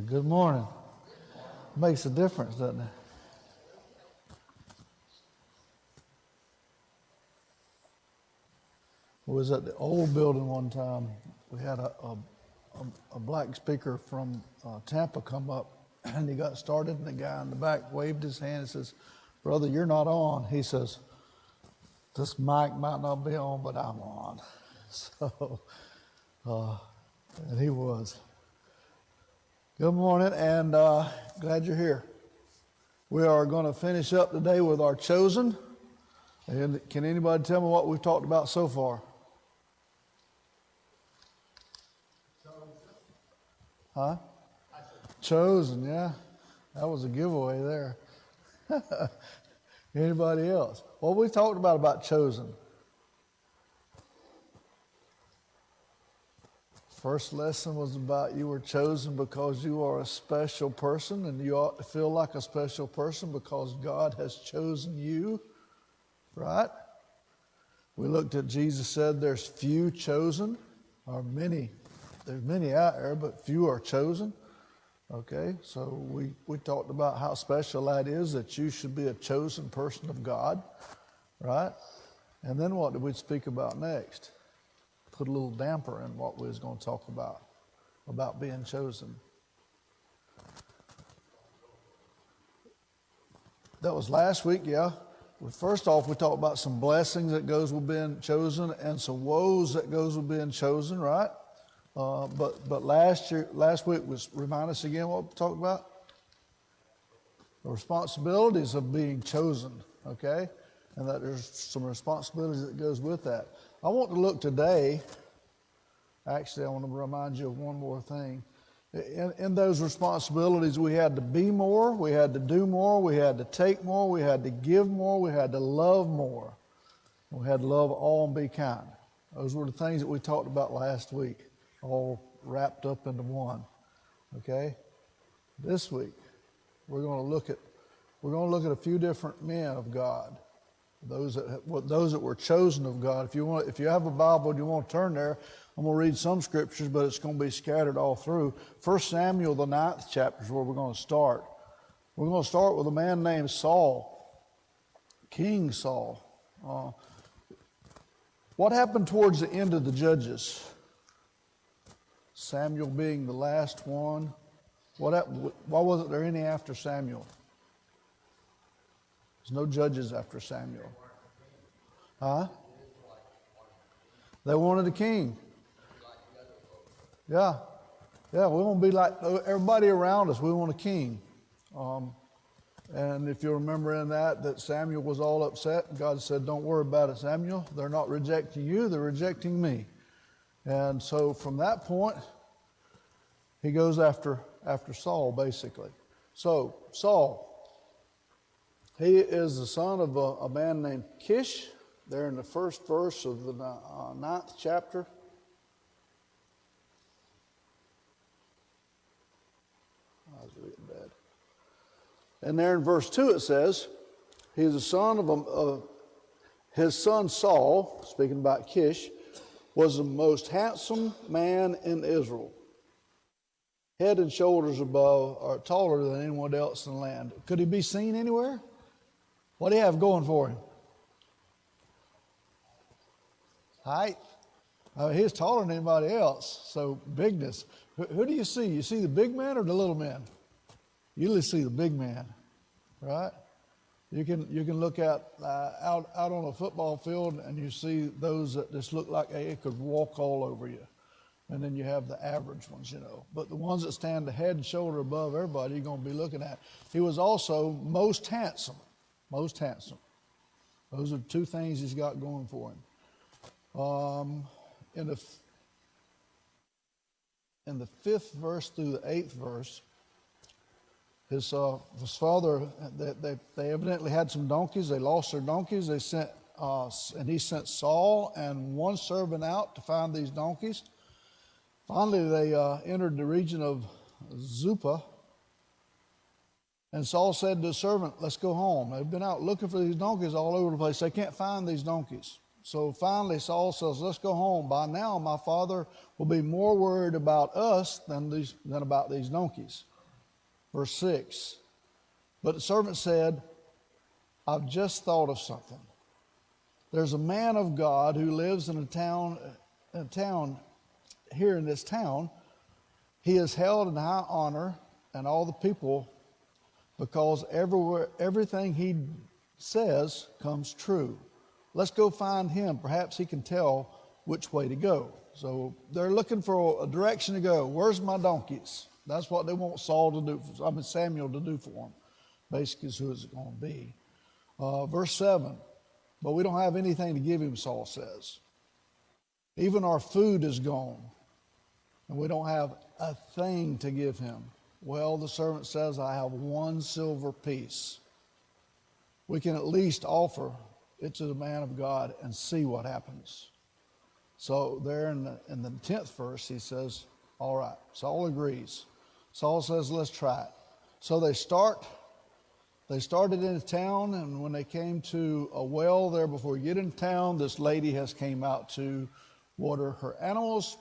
Good morning. Makes a difference, doesn't it? I was at the old building one time. We had a black speaker from Tampa come up, and he got started, and the guy in the back waved his hand and says, "Brother, you're not on." He says, "This mic might not be on, but I'm on." So, and he was. Good morning, and glad you're here. We are going to finish up today with our chosen. And can anybody tell me what we've talked about so far? Huh? Chosen, yeah. That was a giveaway there. Anybody else? What we talked about chosen? First lesson was about you were chosen because you are a special person, and you ought to feel like a special person because God has chosen you, right? We looked at Jesus said there's few chosen, or many. There's many out there, but few are chosen. Okay, so we talked about how special that is, that you should be a chosen person of God, right? And then what did we speak about next? Put a little damper in what we was going to talk about being chosen. That was last week, yeah. First off, we talked about some blessings that goes with being chosen and some woes that goes with being chosen, right? But last week was, remind us again what we talked about? The responsibilities of being chosen, okay? And that there's some responsibilities that goes with that. I want to look today, actually I want to remind you of one more thing. In those responsibilities we had to be more, we had to do more, we had to take more, we had to give more, we had to love more. We had to love all and be kind. Those were the things that we talked about last week, all wrapped up into one, okay? This week we're going to look at a few different men of God. Those that were chosen of God. If you have a Bible and you want to turn there, I'm going to read some scriptures, but it's going to be scattered all through. 1 Samuel, the 9th chapter is where we're going to start. We're going to start with a man named Saul, King Saul. What happened towards the end of the Judges? Samuel being the last one. Why wasn't there any after Samuel? There's no judges after Samuel. Huh? They wanted a king. Yeah. Yeah, we want to be like everybody around us. We want a king. And if you remember in that Samuel was all upset. God said, "Don't worry about it, Samuel. They're not rejecting you. They're rejecting me." And so from that point, he goes after Saul, basically. So Saul, he is the son of a man named Kish. There in the first verse of the 9th chapter. I was reading bad. And there in verse 2 it says, he's the son of his son Saul, speaking about Kish, was the most handsome man in Israel. Head and shoulders above, or taller than anyone else in the land. Could he be seen anywhere? What do you have going for him? Height. He's taller than anybody else, so bigness. Who do you see? You see the big man or the little man? You usually see the big man, right? You can look out on a football field and you see those that just look like they could walk all over you. And then you have the average ones, But the ones that stand a head and shoulder above everybody, you're going to be looking at. He was also most handsome. Most handsome. Those are two things he's got going for him. In the 5th verse through the 8th verse, his father, they evidently had some donkeys. They lost their donkeys. They sent, and he sent Saul and one servant out to find these donkeys. Finally, they entered the region of Zuppah. And Saul said to the servant, "Let's go home." They've been out looking for these donkeys all over the place. They can't find these donkeys. So finally Saul says, "Let's go home. By now my father will be more worried about us than about these donkeys." Verse 6, but the servant said, I've just thought of something. There's a man of God who lives in a town here in this town. He is held in high honor, and all the people, because everything he says comes true. Let's go find him. Perhaps he can tell which way to go. So they're looking for a direction to go. Where's my donkeys? That's what they want Samuel to do for them. Basically is who it's going to be. Verse 7, but we don't have anything to give him, Saul says. Even our food is gone, and we don't have a thing to give him. Well, the servant says, I have 1 silver piece. We can at least offer it to the man of God and see what happens. So there in the 10th verse, he says, all right. Saul agrees. Saul says, let's try it. So they started into town, and when they came to a well there before you get into town, this lady has came out to water her animals.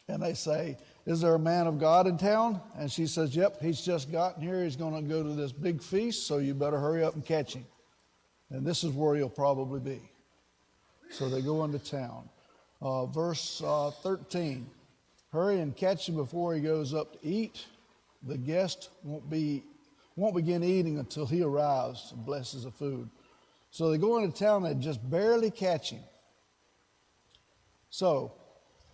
And they say, is there a man of God in town? And she says, yep, he's just gotten here. He's going to go to this big feast, so you better hurry up and catch him. And this is where he'll probably be. So they go into town. Verse 13, hurry and catch him before he goes up to eat. The guest won't begin eating until he arrives and blesses the food. So they go into town, they just barely catch him. So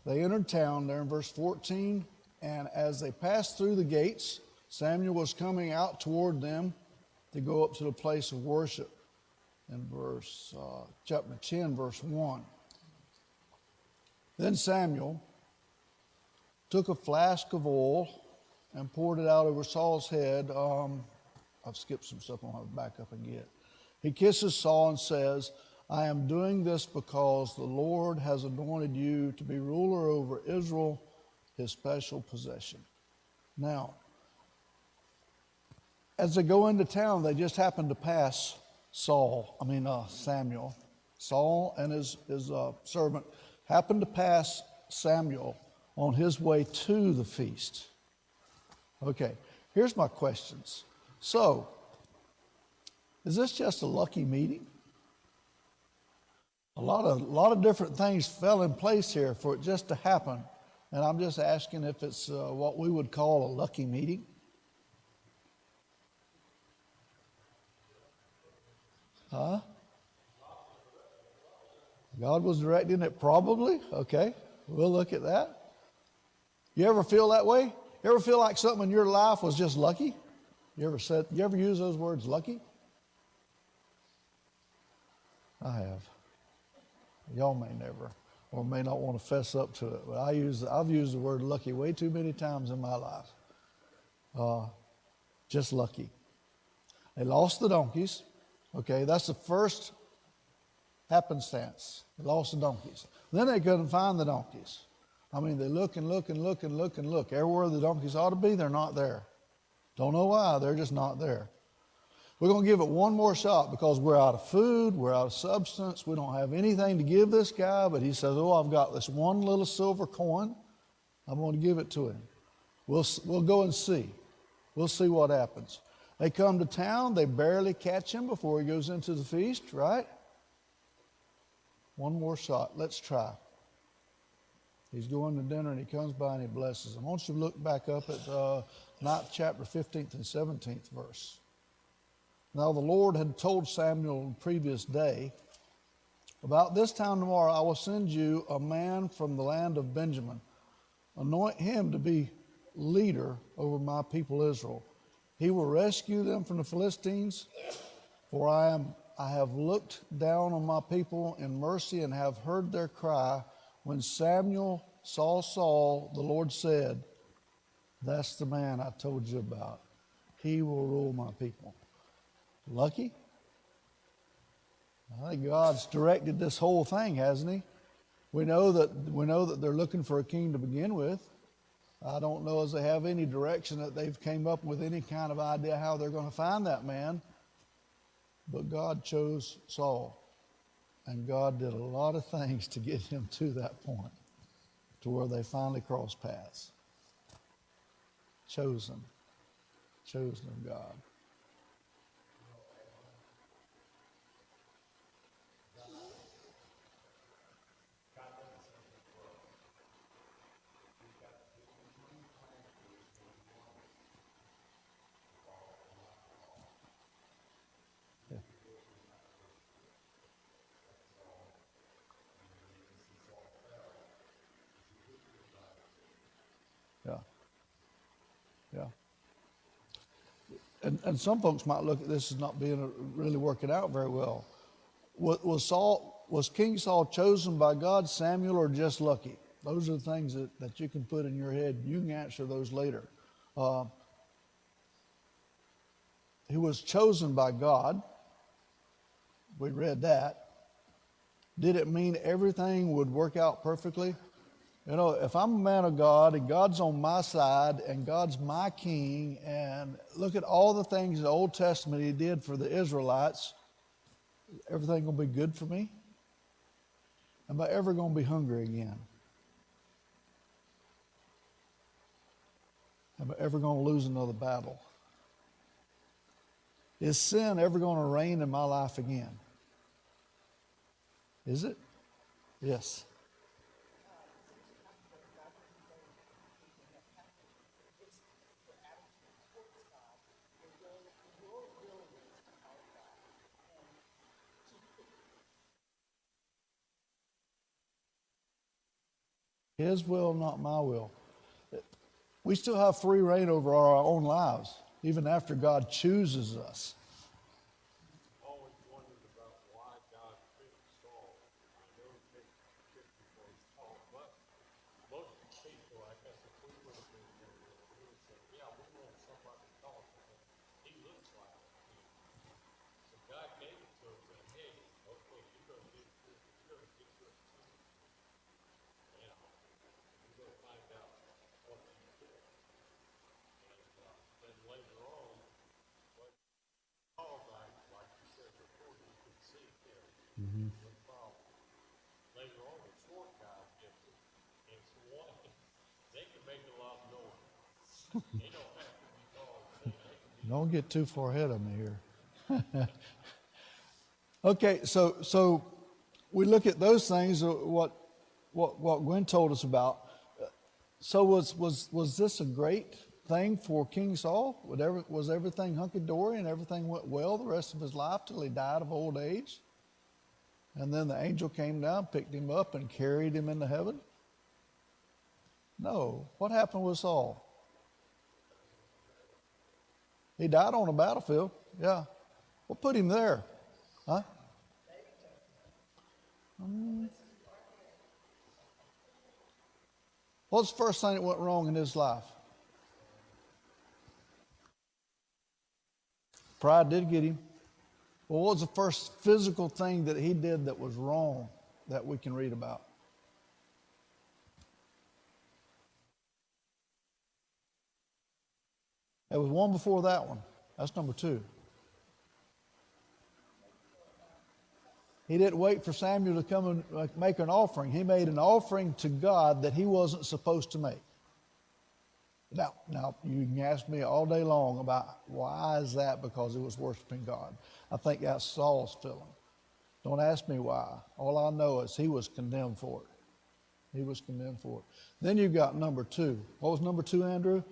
they entered town there in verse 14, and as they passed through the gates, Samuel was coming out toward them to go up to the place of worship. In chapter 10, verse 1. Then Samuel took a flask of oil and poured it out over Saul's head. I've skipped some stuff. I'll have to back up and get. He kisses Saul and says, I am doing this because the Lord has anointed you to be ruler over Israel, his special possession. Now, as they go into town, they just happen to pass Samuel. Saul and his servant happened to pass Samuel on his way to the feast. Okay, here's my questions. So, is this just a lucky meeting? A lot of different things fell in place here for it just to happen. And I'm just asking if it's what we would call a lucky meeting. Huh? God was directing it probably? Okay, we'll look at that. You ever feel that way? You ever feel like something in your life was just lucky? You ever use those words, lucky? I have. Y'all may never, or may not want to fess up to it, but I've used the word lucky way too many times in my life. Just lucky. They lost the donkeys. Okay, that's the first happenstance. They lost the donkeys. Then they couldn't find the donkeys. I mean, they look and look and look and look and look. Everywhere the donkeys ought to be, they're not there. Don't know why, they're just not there. We're going to give it one more shot because we're out of food, we're out of substance, we don't have anything to give this guy, but he says, I've got this one little silver coin. I'm going to give it to him. We'll go and see. We'll see what happens. They come to town, they barely catch him before he goes into the feast, right? One more shot. Let's try. He's going to dinner and he comes by and he blesses him. I want you to look back up at 9th chapter, 15th and 17th verse. Now the Lord had told Samuel the previous day, about this time tomorrow I will send you a man from the land of Benjamin. Anoint him to be leader over my people Israel. He will rescue them from the Philistines, for I have looked down on my people in mercy and have heard their cry. When Samuel saw Saul, the Lord said, that's the man I told you about. He will rule my people. Lucky? I think God's directed this whole thing, hasn't he? We know that they're looking for a king to begin with. I don't know as they have any direction that they've came up with any kind of idea how they're going to find that man. But God chose Saul. And God did a lot of things to get him to that point, to where they finally crossed paths. Chosen. Chosen of God. Yeah. Yeah. Yeah. And some folks might look at this as not being really working out very well. Was King Saul chosen by God, Samuel, or just lucky? Those are the things that you can put in your head. You can answer those later. Uh, he was chosen by God. We read that. Did it mean everything would work out perfectly? You know, if I'm a man of God and God's on my side and God's my king, and look at all the things in the Old Testament he did for the Israelites, everything gonna be good for me? Am I ever gonna be hungry again? Am I ever gonna lose another battle? Is sin ever gonna reign in my life again? Is it? Yes. His will, not my will. We still have free reign over our own lives, even after God chooses us. Always wondered about why God picked Saul. I know he picked before he's tall, but most people, I guess if we would have been there, we would say, yeah, we want somebody tall because he looks like a king. So God gave it to him and said, hey, okay, you're going to get this, you're going to get this too. Now, you're going to find out what you did. And then later on, what Paul, like you said before, you could see him. No problem. Later on, the short guy gets it. And so what? They can make a lot of noise. They don't have to be tall. They can be. Don't get too far ahead of me here. Okay, so we look at those things. What Gwen told us about. So was this a great thing for King Saul? Was everything hunky dory and everything went well the rest of his life till he died of old age? And then the angel came down, picked him up, and carried him into heaven? No. What happened with Saul? He died on a battlefield. Yeah. What put him there? Huh? What's the first thing that went wrong in his life? Pride did get him. Well, what was the first physical thing that he did that was wrong that we can read about? There was one before that one. That's number 2. He didn't wait for Samuel to come and make an offering. He made an offering to God that he wasn't supposed to make. Now you can ask me all day long about why is that, because it was worshiping God. I think that's Saul's feeling. Don't ask me why. All I know is he was condemned for it. He was condemned for it. Then you've got number 2. What was number 2, Andrew?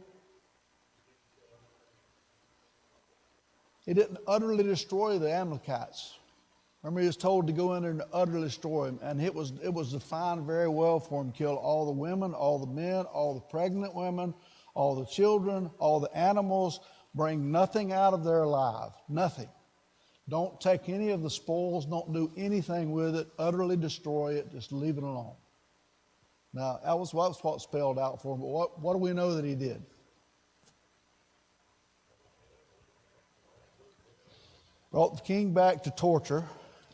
He didn't utterly destroy the Amalekites. Remember, he was told to go in there and utterly destroy them, and it was defined very well for him. Kill all the women, all the men, all the pregnant women, all the children, all the animals. Bring nothing out of there alive. Nothing. Don't take any of the spoils. Don't do anything with it. Utterly destroy it. Just leave it alone. Now, that was what spelled out for him. But what do we know that he did? Brought the king back to torture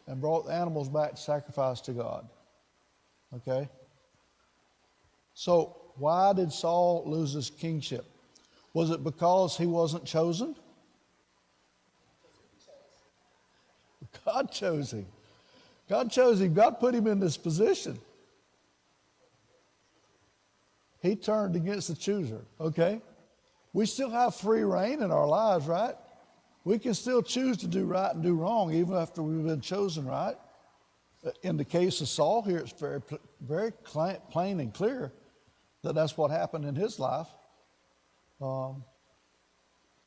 and brought the animals back to sacrifice to God. Okay? So, why did Saul lose his kingship? Was it because he wasn't chosen? God chose him. God chose him. God put him in this position. He turned against the chooser. Okay? We still have free reign in our lives, right? We can still choose to do right and do wrong even after we've been chosen, right? In the case of Saul here, it's very plain and clear that that's what happened in his life.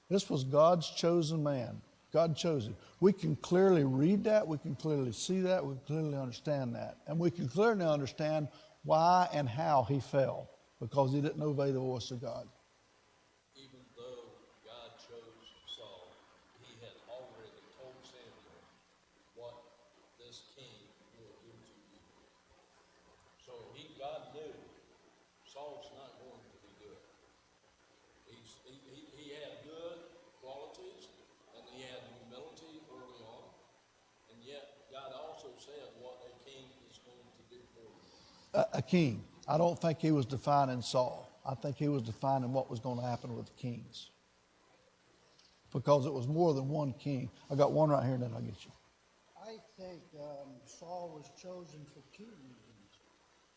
This was God's chosen man. God chose him. We can clearly read that. We can clearly see that. We can clearly understand that. And we can clearly understand why and how he fell, because he didn't obey the voice of God. Even though God chose Saul, he had already told Samuel what this king will do to you. So God knew Saul's not going to be good. He had good qualities, and he had humility early on, and yet God also said what a king is going to do for you. A king. I don't think he was defining Saul. I think he was defining what was going to happen with the kings. Because it was more than one king. I got one right here, and then I'll get you. I think Saul was chosen for two reasons.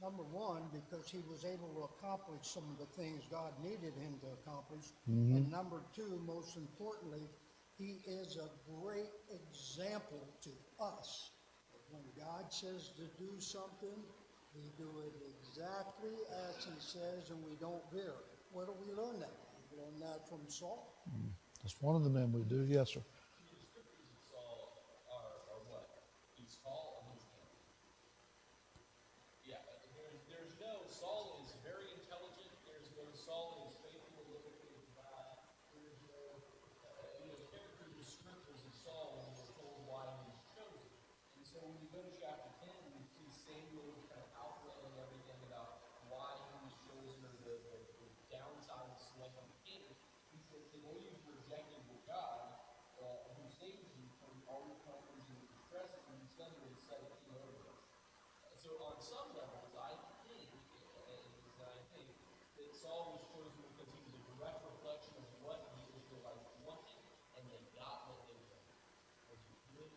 Number one, because he was able to accomplish some of the things God needed him to accomplish. And number two, most importantly, he is a great example to us. When God says to do something, we do it exactly as he says, and we don't veer. Where do we learn that? We learn that from Saul. That's one of the men we do. Yes, sir. The descriptions of Saul are what? He's tall and he's handsome. Yeah, there's no, Saul is very intelligent. There's no, Saul is faithful and loyal to God. There's no, character descriptors of Saul when we're told why he was chosen. And so when you go to chapter 10, you see Samuel kind of outlining everything about why he was chosen or the downside of selecting the king. He says, today you've rejected your God, who saves you from all your comforts and distresses, and instead of set a king over us. So on some levels, I think that Saul was chosen because he was a direct reflection of what the Israelites wanted, and they got what they wanted. Was it good?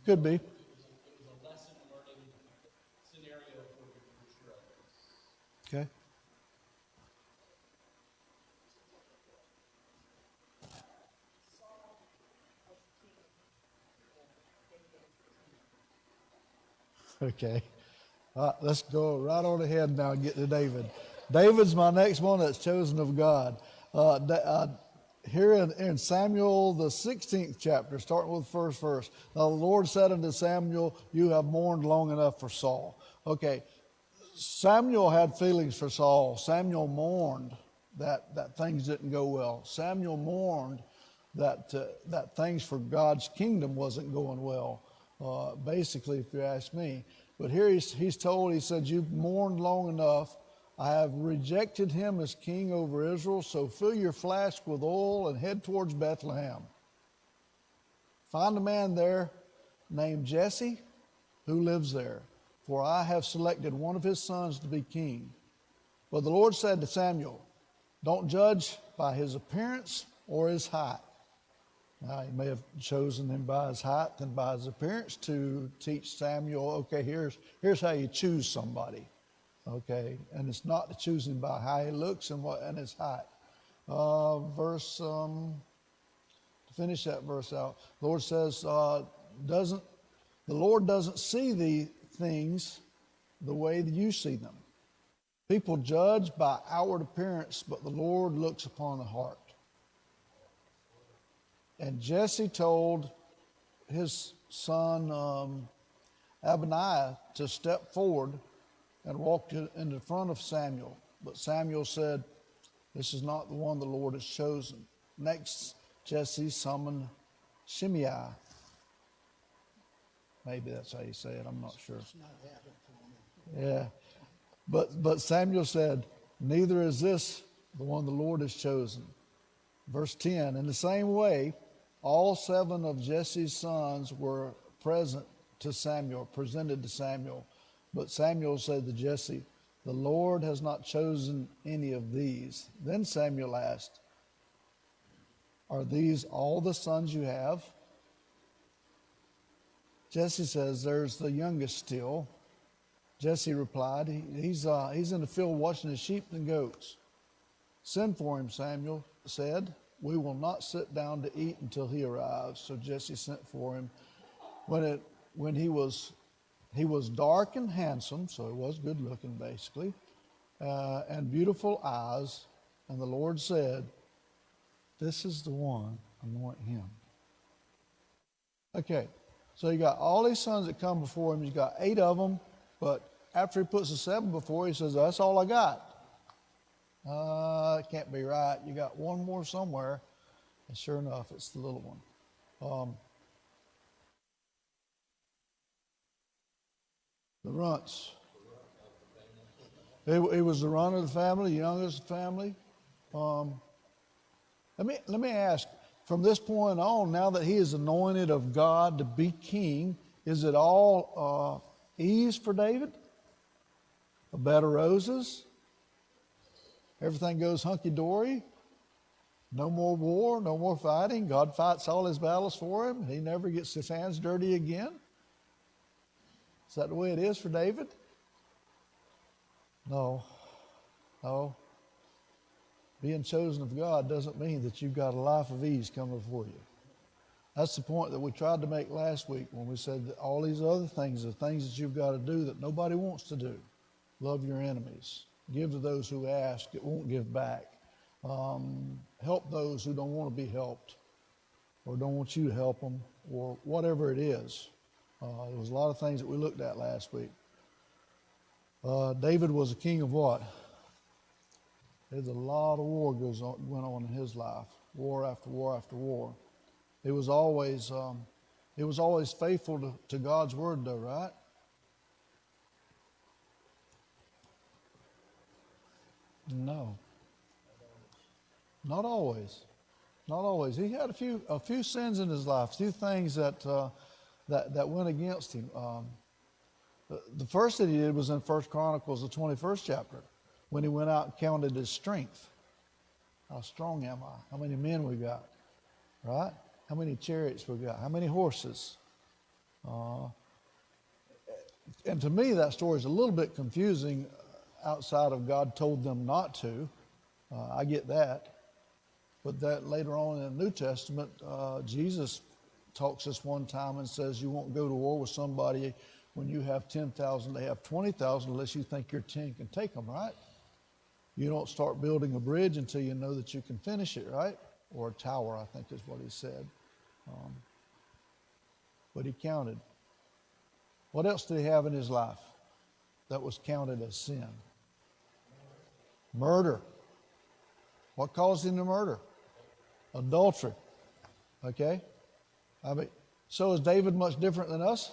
Could be. It was a lesson learning scenario for sure. Okay. Okay. Let's go right on ahead now and get to David. David's my next one that's chosen of God. Here in Samuel, the 16th chapter, starting with the first verse. Now the Lord said unto Samuel, you have mourned long enough for Saul. Okay. Samuel had feelings for Saul. Samuel mourned that things didn't go well. Samuel mourned that things for God's kingdom wasn't going well. Basically, if you ask me. But here he's told, he said, you've mourned long enough. I have rejected him as king over Israel, so fill your flask with oil and head towards Bethlehem. Find a man there named Jesse who lives there, for I have selected one of his sons to be king. But the Lord said to Samuel, don't judge by his appearance or his height. Now, he may have chosen him by his height and by his appearance to teach Samuel, okay, here's how you choose somebody. Okay, and it's not to choose him by how he looks and his height. To finish that verse out, the Lord says, the Lord doesn't see the things the way that you see them. People judge by outward appearance, but the Lord looks upon the heart. And Jesse told his son Abaniah to step forward and walk in the front of Samuel. But Samuel said, this is not the one the Lord has chosen. Next, Jesse summoned Shimei. Maybe that's how you say it. I'm not sure. It's not happening for me. Yeah. But Samuel said, neither is this the one the Lord has chosen. Verse 10, in the same way, all 7 of Jesse's sons were presented to Samuel. But Samuel said to Jesse, the Lord has not chosen any of these. Then Samuel asked, are these all the sons you have? Jesse says, there's the youngest still. Jesse replied, he's in the field watching the sheep and goats. Send for him, Samuel said. We will not sit down to eat until he arrives. So Jesse sent for him. When he was dark and handsome, so he was good looking basically, and beautiful eyes. And the Lord said, "This is the one, anoint him." Okay, so you got all these sons that come before him. He's got 8 of them, but after he puts the 7 before, he says, "That's all I got." It can't be right. You got one more somewhere. And sure enough, it's the little one. The runts. He was the runt of the family, the youngest of the family. Let me ask, from this point on, now that he is anointed of God to be king, is it all ease for David? A bed of roses? Everything goes hunky-dory? No more war, no more fighting? God fights all his battles for him? He never gets his hands dirty again? Is that the way it is for David? No. Being chosen of God doesn't mean that you've got a life of ease coming before you. That's the point that we tried to make last week when we said that all these other things are things that you've got to do that nobody wants to do. Love your enemies. Give to those who ask, it won't give back. Help those who don't want to be helped or don't want you to help them or whatever it is. There was a lot of things that we looked at last week. David was a king of what? There's a lot of war went on in his life. War after war after war. He was always faithful to God's word though, right? No. Not always. Not always. He had a few sins in his life, a few things that went against him. The first that he did was in 1 Chronicles, the 21st chapter, when he went out and counted his strength. How strong am I? How many men we got? Right? How many chariots we got? How many horses? And to me, that story is a little bit confusing outside of God told them not to. I get that. But that later on in the New Testament, Jesus talks us one time and says you won't go to war with somebody when you have 10,000, they have 20,000 unless you think your 10 can take them, right? You don't start building a bridge until you know that you can finish it, right? Or a tower, I think is what he said. But he counted. What else did he have in his life that was counted as sin? Murder. What caused him to murder? Adultery. Okay? I mean, so is David much different than us?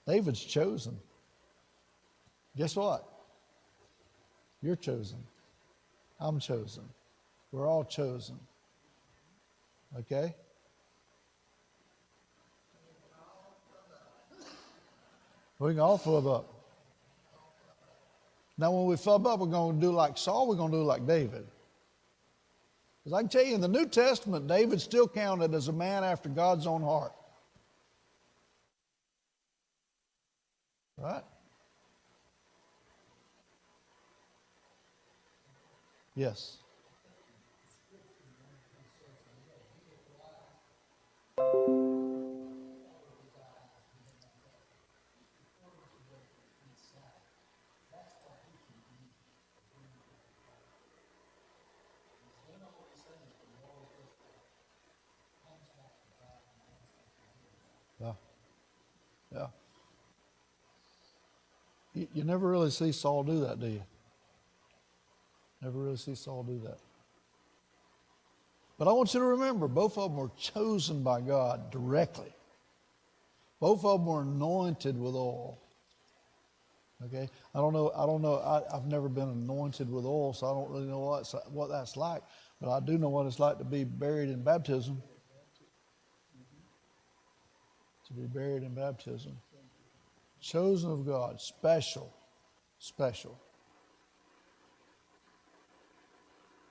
David's chosen. Guess what? You're chosen. I'm chosen. We're all chosen. Okay? We can all flub up. Now, when we flub up, we're going to do like Saul, we're going to do like David. Because I can tell you, in the New Testament, David's still counted as a man after God's own heart. Right? Yes. Yeah. Yeah. You never really see Saul do that, do you? Never really see Saul do that. But I want you to remember, both of them were chosen by God directly. Both of them were anointed with oil. Okay? I don't know. I've never been anointed with oil, so I don't really know what that's like. But I do know what it's like to be buried in baptism. To be buried in baptism. Chosen of God. Special. Special.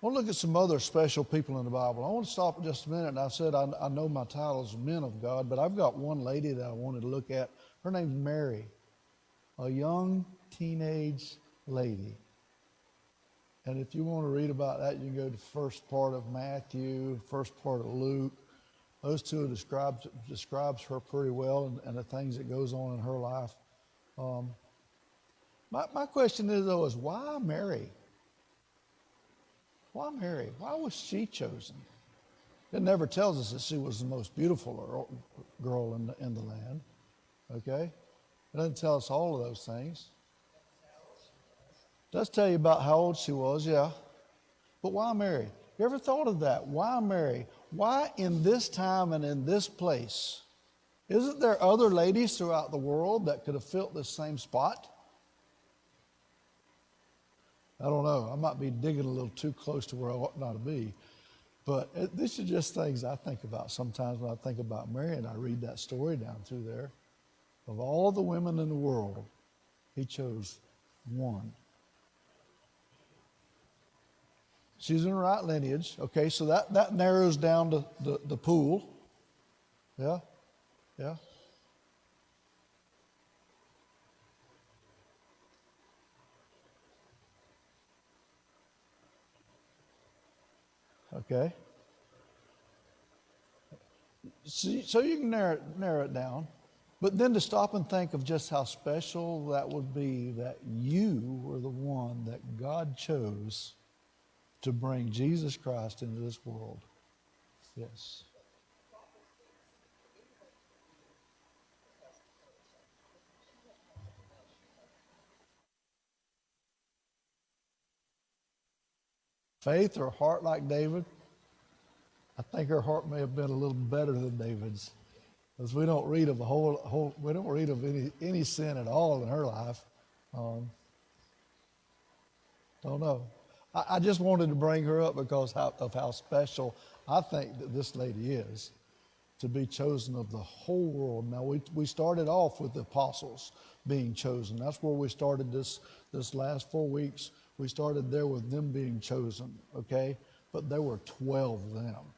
I want to look at some other special people in the Bible. I want to stop just a minute. And I said I know my title is Men of God, but I've got one lady that I wanted to look at. Her name's Mary, a young teenage lady. And if you want to read about that, you can go to the first part of Matthew, first part of Luke. Those two describes her pretty well and the things that goes on in her life. My question is, though, is why Mary? Why Mary? Why was she chosen? It never tells us that she was the most beautiful girl in the land. Okay? It doesn't tell us all of those things. It does tell you about how old she was, yeah. But why Mary? You ever thought of that? Why Mary? Why in this time and in this place? Isn't there other ladies throughout the world that could have filled this same spot? I don't know. I might be digging a little too close to where I ought not to be. But these are just things I think about sometimes when I think about Mary and I read that story down through there. Of all the women in the world, he chose one. She's in the right lineage. Okay, so that narrows down to the pool. Yeah, yeah. Okay. So you can narrow it down. But then to stop and think of just how special that would be that you were the one that God chose to bring Jesus Christ into this world. Yes. Faith or heart like David? I think her heart may have been a little better than David's. Because we don't read of we don't read of any sin at all in her life. Um, don't know. I just wanted to bring her up because of how special I think that this lady is to be chosen of the whole world. Now we started off with the apostles being chosen. That's where we started this last 4 weeks. We started there with them being chosen, okay? But there were 12 of them.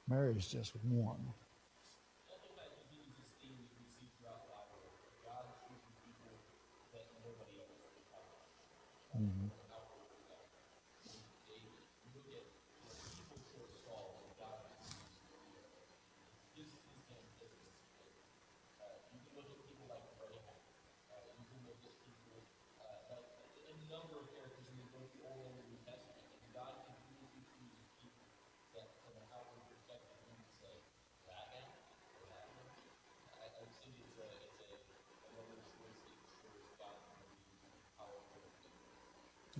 Mary's just one. Mm-hmm.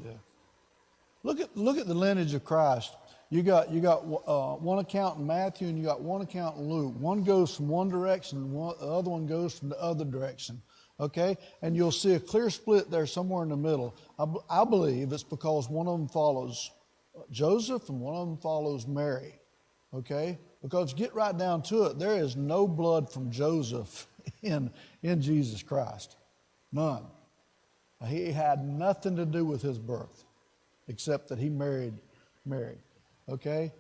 Yeah. Look at the lineage of Christ. You got one account in Matthew and you got one account in Luke. One goes from one direction, the other one goes from the other direction. Okay, and you'll see a clear split there somewhere in the middle. I believe it's because one of them follows Joseph and one of them follows Mary. Okay, because get right down to it, there is no blood from Joseph in Jesus Christ, none. He had nothing to do with his birth, except that he married Mary. Okay?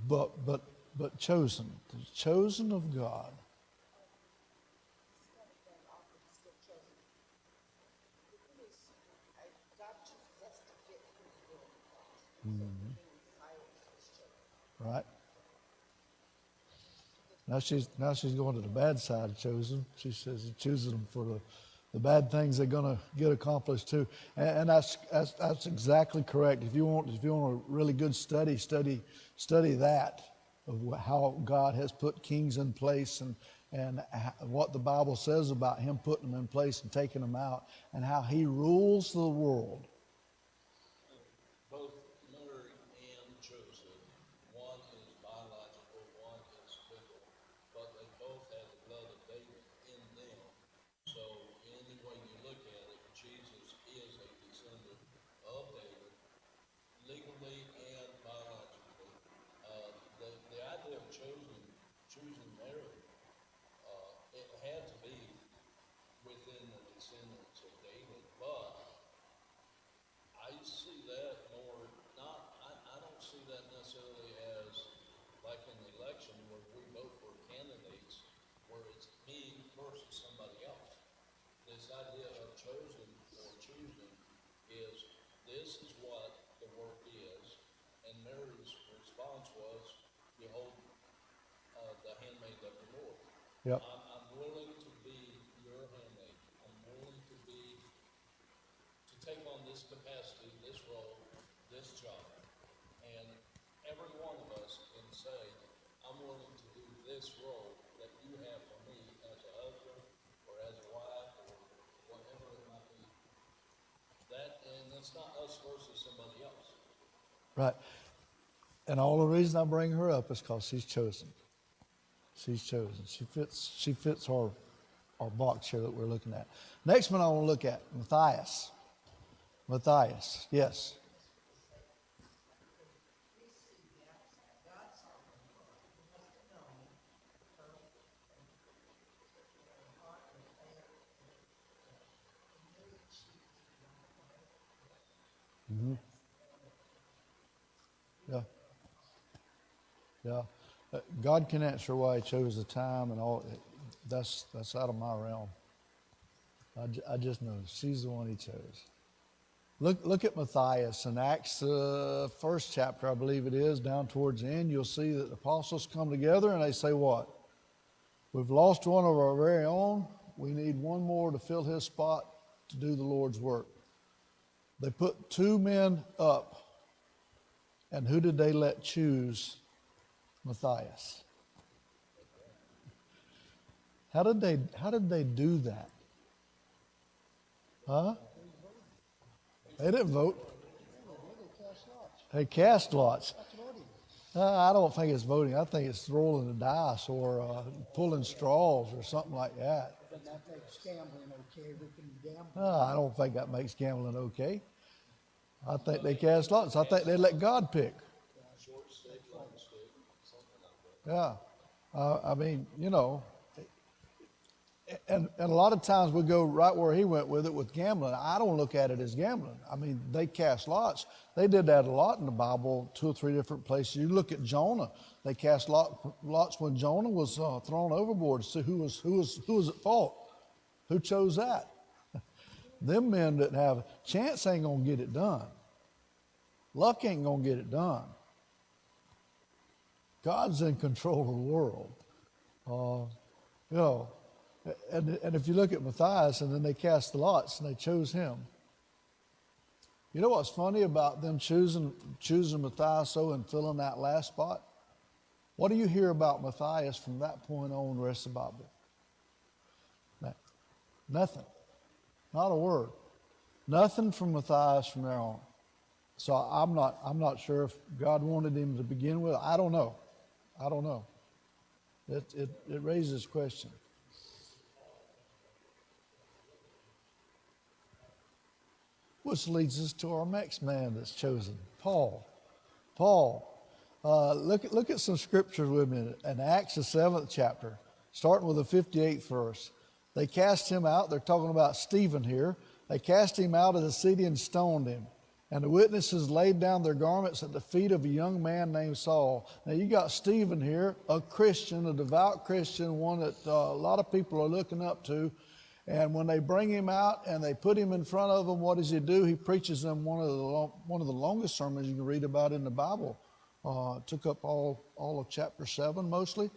But chosen. The chosen of God. Mm-hmm. Right? Now she's going to the bad side of chosen. She says he chooses them for the bad things they're going to get accomplished too. And that's exactly correct. If you want a really good study that of how God has put kings in place and what the Bible says about him putting them in place and taking them out and how he rules the world. Both Mary and Joseph, one is biological, one is legal, but they both have the blood of David in them. So any way you look at it, Jesus is a descendant of David, legally and biologically. The idea of choosing Mary, it had to be within the descendants of David, but I see that more not. I don't see that necessarily as like in the election where we vote for candidates where it's me versus somebody else. This idea of chosen or Yep. I'm willing to be your handmaid. I'm willing to take on this capacity, this role, this job. And every one of us can say, I'm willing to do this role that you have for me as a husband or as a wife or whatever it might be. And it's not us versus somebody else. Right. And all the reason I bring her up is because she's chosen. She's chosen. She fits our box here that we're looking at. Next one I want to look at, Matthias. Matthias, yes. Yeah. Yeah. God can answer why he chose the time and all. That's out of my realm. I just know she's the one he chose. Look at Matthias in Acts first chapter, I believe it is, down towards the end. You'll see that the apostles come together and they say what? We've lost one of our very own. We need one more to fill his spot to do the Lord's work. They put 2 men up. And who did they let choose Matthias? How did they do that? Huh? They didn't vote. They cast lots. I don't think it's voting. I think it's rolling the dice or pulling straws or something like that. But that makes gambling okay. We can gamble. I don't think that makes gambling okay. I think they cast lots. I think they let God pick. Yeah. I mean, you know, and a lot of times we go right where he went with it with gambling. I don't look at it as gambling. I mean, they cast lots. They did that a lot in the Bible, 2 or 3 different places. You look at Jonah. They cast lots when Jonah was thrown overboard to see who was at fault. Who chose that? Them men that have chance ain't gonna get it done. Luck ain't gonna get it done. God's in control of the world. You know, and if you look at Matthias, and then they cast the lots and they chose him. You know what's funny about them choosing Matthias and filling that last spot? What do you hear about Matthias from that point on the rest of the Bible? Nothing. Not a word. Nothing from Matthias from there on. So I'm not sure if God wanted him to begin with. I don't know. It raises question. Which leads us to our next man that's chosen, Paul. Look at some scriptures with me in Acts, the 7th chapter, starting with the 58th verse. They cast him out. They're talking about Stephen here. They cast him out of the city and stoned him. And the witnesses laid down their garments at the feet of a young man named Saul. Now you got Stephen here, a Christian, a devout Christian, one that a lot of people are looking up to. And when they bring him out and they put him in front of them, what does he do? He preaches them one of the longest sermons you can read about in the Bible. Took up all of chapter 7 mostly.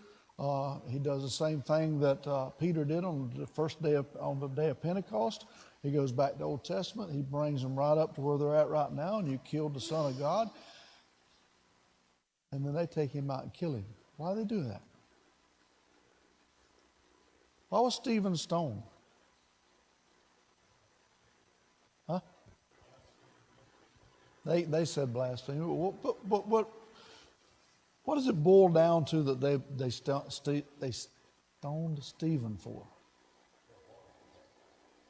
He does the same thing that Peter did on the day of Pentecost. He goes back to Old Testament. He brings them right up to where they're at right now. And you killed the Son of God. And then they take him out and kill him. Why do they do that? Why was Stephen stoned? Huh? They said blasphemy. But what does it boil down to that they stoned Stephen for?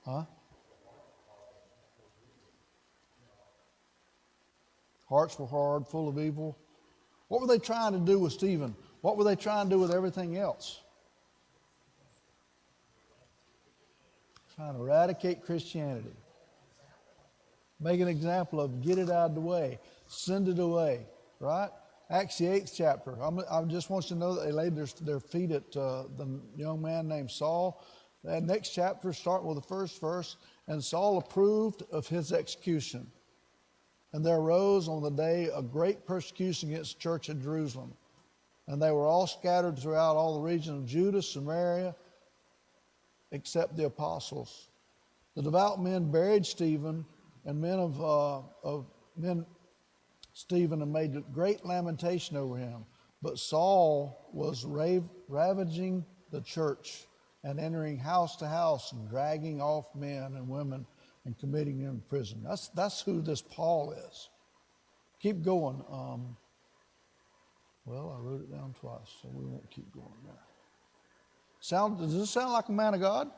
Huh? Hearts were hard, full of evil. What were they trying to do with Stephen? What were they trying to do with everything else? Trying to eradicate Christianity. Make an example of, get it out of the way. Send it away. Right? Acts the 8th chapter. I just want you to know that they laid their feet at the young man named Saul. That next chapter, starting with the first verse. And Saul approved of his execution. And there arose on the day a great persecution against the church at Jerusalem. And they were all scattered throughout all the region of Judah, Samaria, except the apostles. The devout men buried Stephen, and Stephen, and made great lamentation over him. But Saul was ravaging the church and entering house to house and dragging off men and women and committing them to prison. That's who this Paul is. Keep going. Well, I wrote it down twice, so we won't keep going there. Does this sound like a man of God?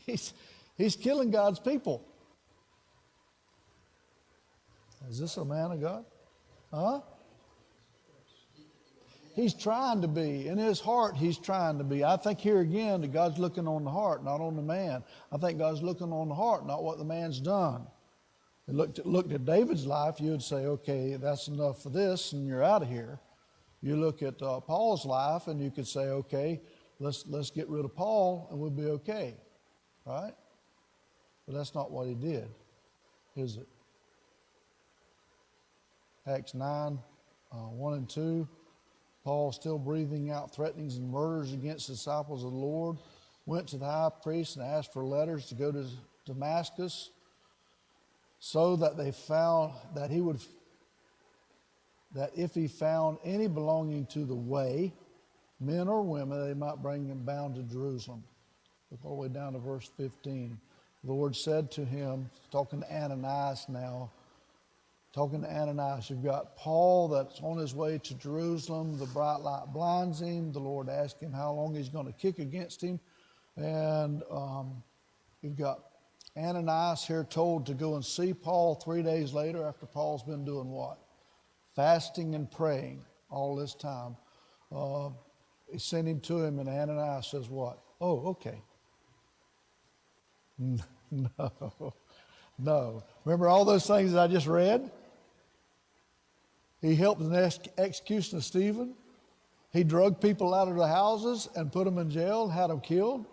He's killing God's people. Is this a man of God? Huh? He's trying to be. In his heart, he's trying to be. I think here again that God's looking on the heart, not on the man. I think God's looking on the heart, not what the man's done. Looked at David's life, you would say, okay, that's enough for this, and you're out of here. You look at Paul's life, and you could say, okay, let's get rid of Paul, and we'll be okay, right? But that's not what he did, is it? Acts 9, 1 and 2, Paul, still breathing out threatenings and murders against the disciples of the Lord, went to the high priest and asked for letters to go to Damascus, so that that if he found any belonging to the way, men or women, they might bring them bound to Jerusalem. Look all the way down to verse 15. The Lord said to him, talking to Ananias now, you've got Paul that's on his way to Jerusalem. The bright light blinds him. The Lord asked him how long he's going to kick against him. And you've got Ananias here told to go and see Paul 3 days later after Paul's been doing what? Fasting and praying all this time. He sent him to him, and Ananias says what? Oh, okay. No. Remember all those things that I just read? He helped in the execution of Stephen. He drug people out of the houses and put them in jail and had them killed.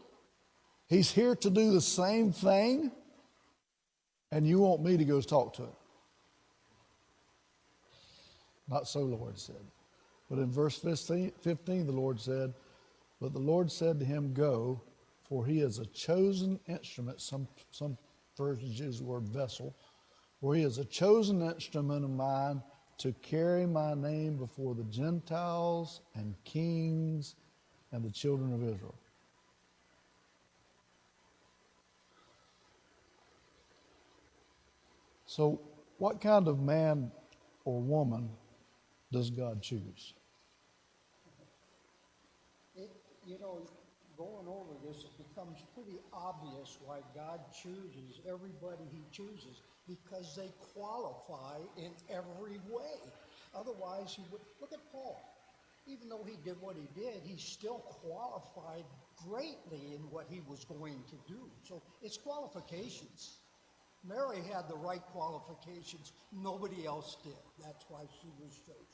He's here to do the same thing, and you want me to go talk to him. Not so, the Lord said. But in verse 15, the Lord said, but the Lord said to him, go, for he is a chosen instrument. Some versions use the word vessel. For he is a chosen instrument of mine to carry my name before the Gentiles and kings and the children of Israel. So what kind of man or woman does God choose? Going over this, it becomes pretty obvious why God chooses everybody he chooses, because they qualify in every way. Otherwise, he would look at Paul. Even though he did what he did, he still qualified greatly in what he was going to do. So it's qualifications. Mary had the right qualifications. Nobody else did. That's why she was chosen.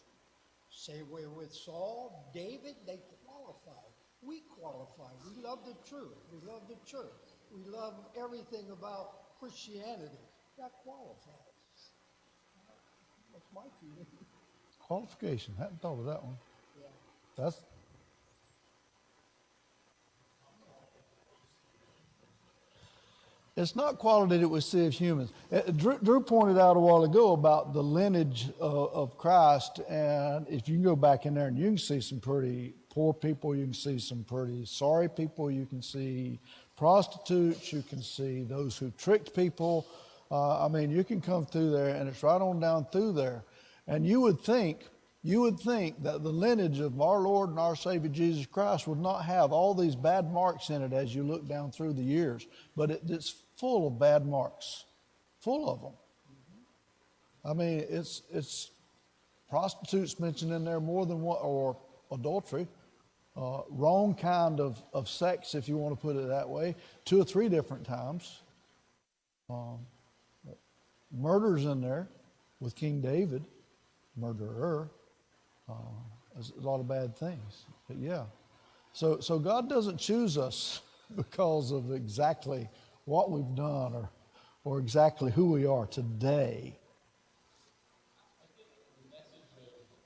Same way with Saul, David, they qualified. We qualify. We love the truth. We love the church. We love everything about Christianity. That qualifies. That's my feeling. Qualification. I hadn't thought of that one. Yeah. It's not quality that we see as humans. Drew pointed out a while ago about the lineage of Christ, and if you can go back in there and you can see some pretty poor people, you can see some pretty sorry people, you can see prostitutes, you can see those who tricked people. You can come through there, and it's right on down through there. And you would think that the lineage of our Lord and our Savior Jesus Christ would not have all these bad marks in it as you look down through the years. But it's full of bad marks, full of them. I mean, it's prostitutes mentioned in there more than one, or adultery, wrong kind of sex, if you want to put it that way, 2 or 3 different times. Murder's in there with King David, murderer. There's a lot of bad things, but yeah. So God doesn't choose us because of exactly what we've done or exactly who we are today. I think the message of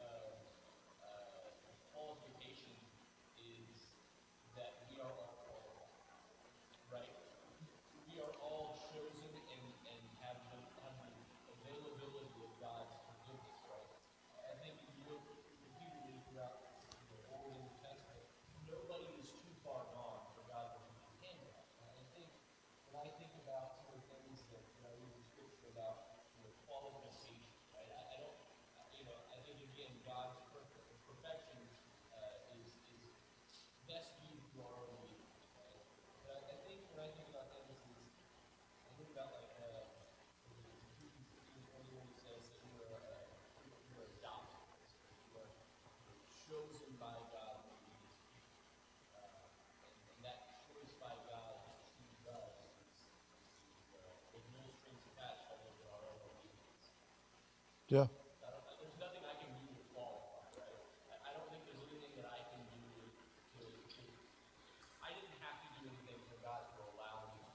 Yeah. There's nothing I can do to qualify, right? I don't think there's anything that I can do to I didn't have to do anything for God to allow me.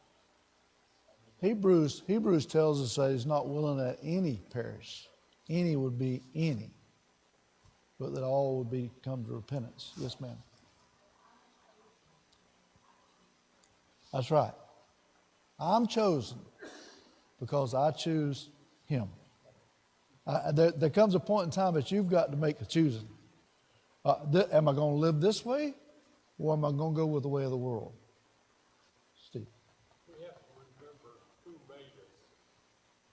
Hebrews tells us that he's not willing that any perish. Any would be any, but that all would be come to repentance. Yes, ma'am. That's right. I'm chosen because I choose him. There comes a point in time that you've got to make a choosing. Am I going to live this way, or am I going to go with the way of the world? Steve. We have to remember who made us.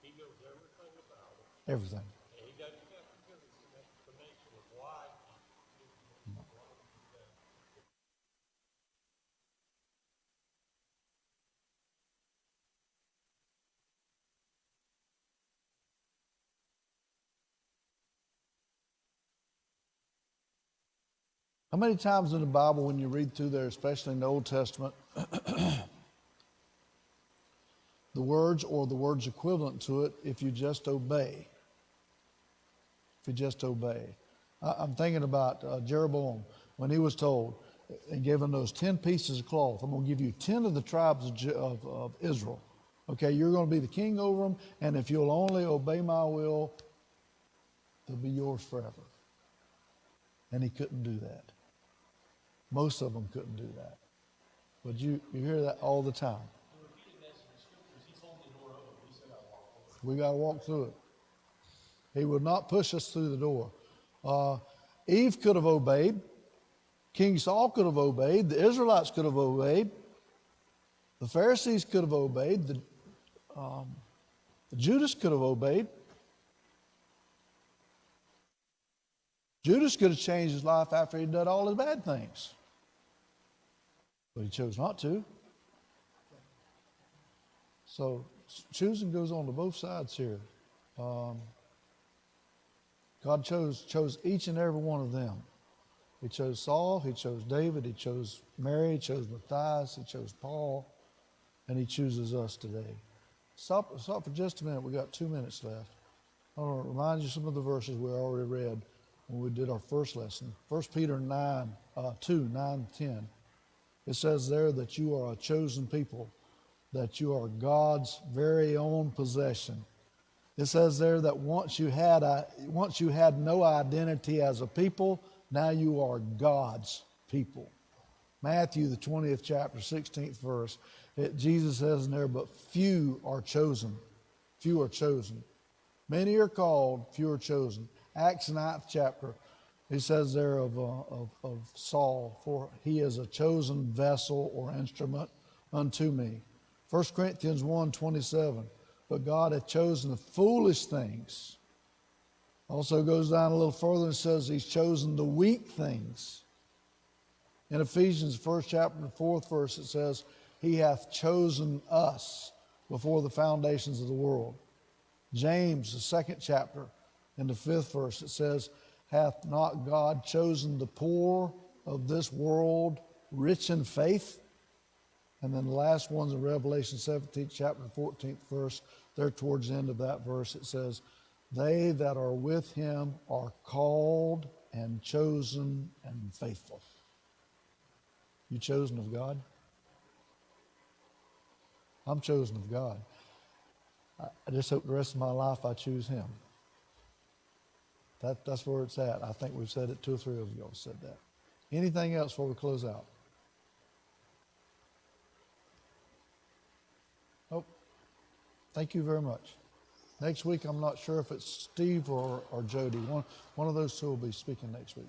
He knows everything about us. Everything. And he doesn't have to give us an explanation of why he did this, why he did that. How many times in the Bible, when you read through there, especially in the Old Testament, the words or the words equivalent to it, if you just obey. If you just obey. I'm thinking about Jeroboam when he was told and given those 10 pieces of cloth. I'm going to give you 10 of the tribes of Israel. Okay, you're going to be the king over them, and if you'll only obey my will, they'll be yours forever. And he couldn't do that. Most of them couldn't do that. But you hear that all the time. We got to walk through it. He would not push us through the door. Eve could have obeyed. King Saul could have obeyed. The Israelites could have obeyed. The Pharisees could have obeyed. The Judas could have obeyed. Judas could have changed his life after he'd done all his bad things. But he chose not to. So choosing goes on to both sides here. God chose each and every one of them. He chose Saul, he chose David, he chose Mary, he chose Matthias, he chose Paul, and he chooses us today. Stop for just a minute. We got 2 minutes left. I want to remind you some of the verses we already read when we did our first lesson. 1 Peter 9:10. It says there that you are a chosen people, that you are God's very own possession. It says there that once you had no identity as a people, now you are God's people. Matthew, the 20th chapter, 16th verse, Jesus says in there, but few are chosen. Few are chosen. Many are called, few are chosen. Acts 9th chapter, he says there of Saul, for he is a chosen vessel or instrument unto me. 1 Corinthians 1:27, but God hath chosen the foolish things. Also goes down a little further and says he's chosen the weak things. In Ephesians 1st chapter, 4th verse, it says, he hath chosen us before the foundations of the world. James, the 2nd chapter, in the 5th verse, it says, hath not God chosen the poor of this world rich in faith? And then the last one's in Revelation 17th chapter, 14th verse. There towards the end of that verse, it says, they that are with him are called and chosen and faithful. You chosen of God? I'm chosen of God. I just hope the rest of my life I choose him. That's where it's at. I think we've said it, 2 or 3 of you all said that. Anything else before we close out? Oh, thank you very much. Next week, I'm not sure if it's Steve or Jody. One of those two will be speaking next week.